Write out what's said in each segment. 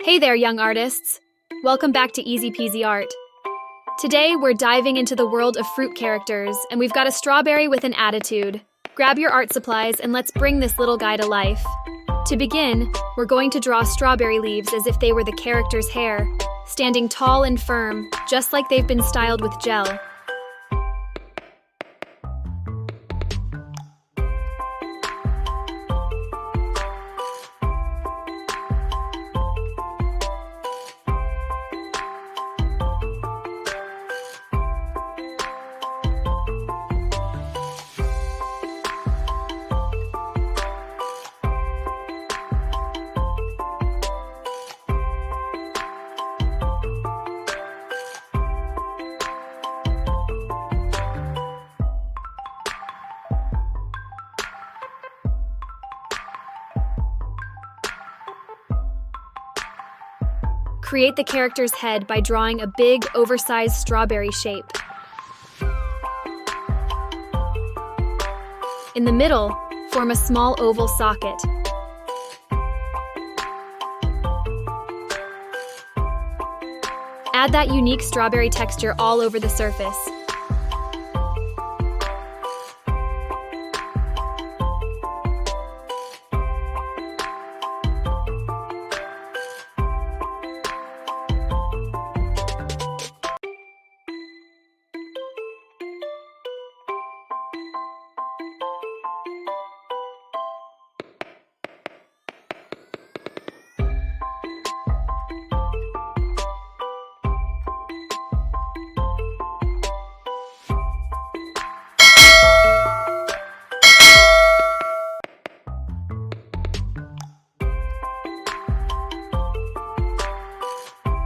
Hey there, young artists! Welcome back to Easy Peasy Art. Today, we're diving into the world of fruit characters, and we've got a strawberry with an attitude. Grab your art supplies and let's bring this little guy to life. To begin, we're going to draw strawberry leaves as if they were the character's hair, standing tall and firm, just like they've been styled with gel. Create the character's head by drawing a big, oversized strawberry shape. In the middle, form a small oval socket. Add that unique strawberry texture all over the surface.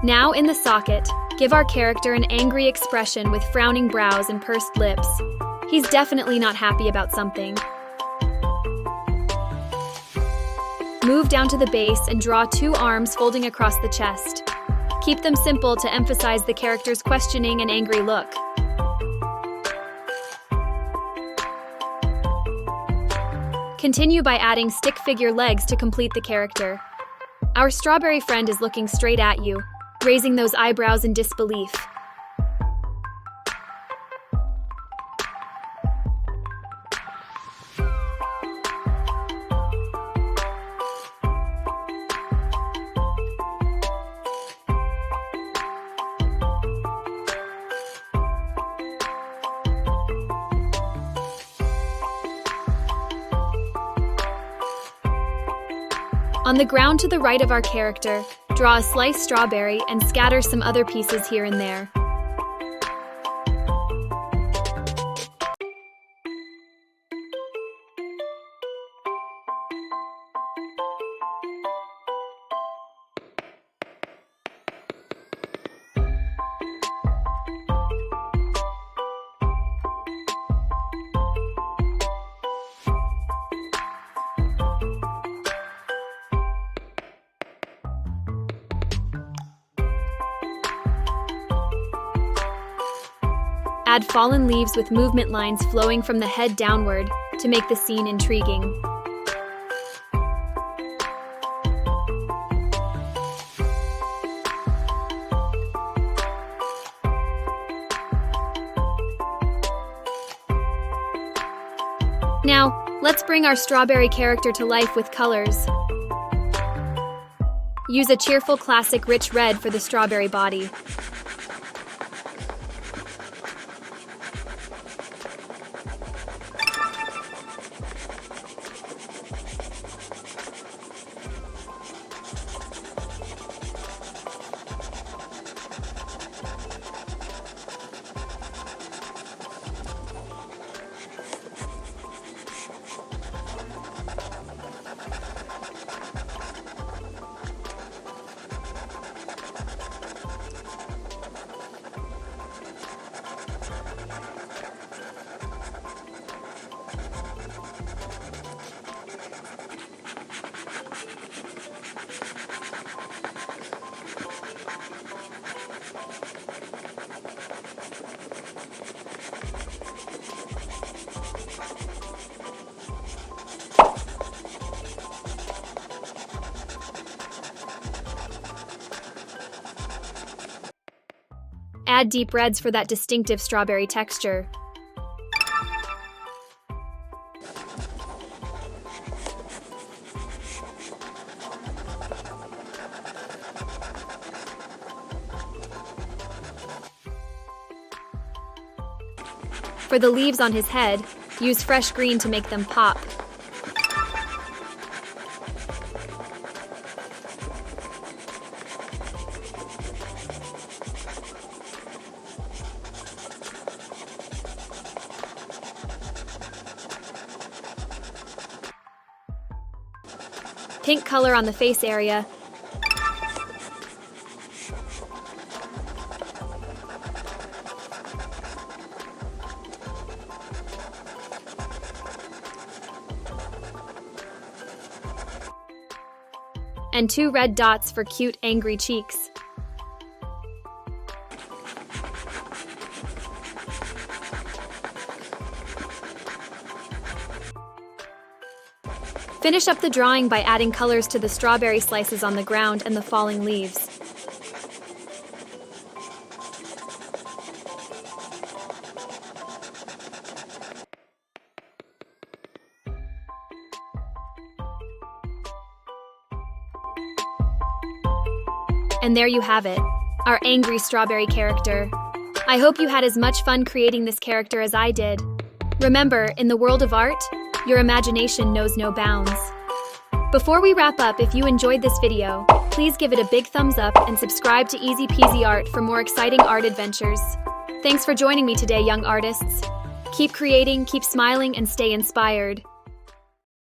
Now in the socket, give our character an angry expression with frowning brows and pursed lips. He's definitely not happy about something. Move down to the base and draw two arms folding across the chest. Keep them simple to emphasize the character's questioning and angry look. Continue by adding stick figure legs to complete the character. Our strawberry friend is looking straight at you, raising those eyebrows in disbelief. On the ground to the right of our character, draw a sliced strawberry and scatter some other pieces here and there. Add fallen leaves with movement lines flowing from the head downward to make the scene intriguing. Now, let's bring our strawberry character to life with colors. Use a cheerful classic rich red for the strawberry body. Add deep reds for that distinctive strawberry texture. For the leaves on his head, use fresh green to make them pop. Pink color on the face area. And 2 red dots for cute, angry cheeks. Finish up the drawing by adding colors to the strawberry slices on the ground and the falling leaves. And there you have it, our angry strawberry character. I hope you had as much fun creating this character as I did. Remember, in the world of art, your imagination knows no bounds. Before we wrap up, if you enjoyed this video, please give it a big thumbs up and subscribe to Easy Peasy Art for more exciting art adventures. Thanks for joining me today, young artists. Keep creating, keep smiling, and stay inspired.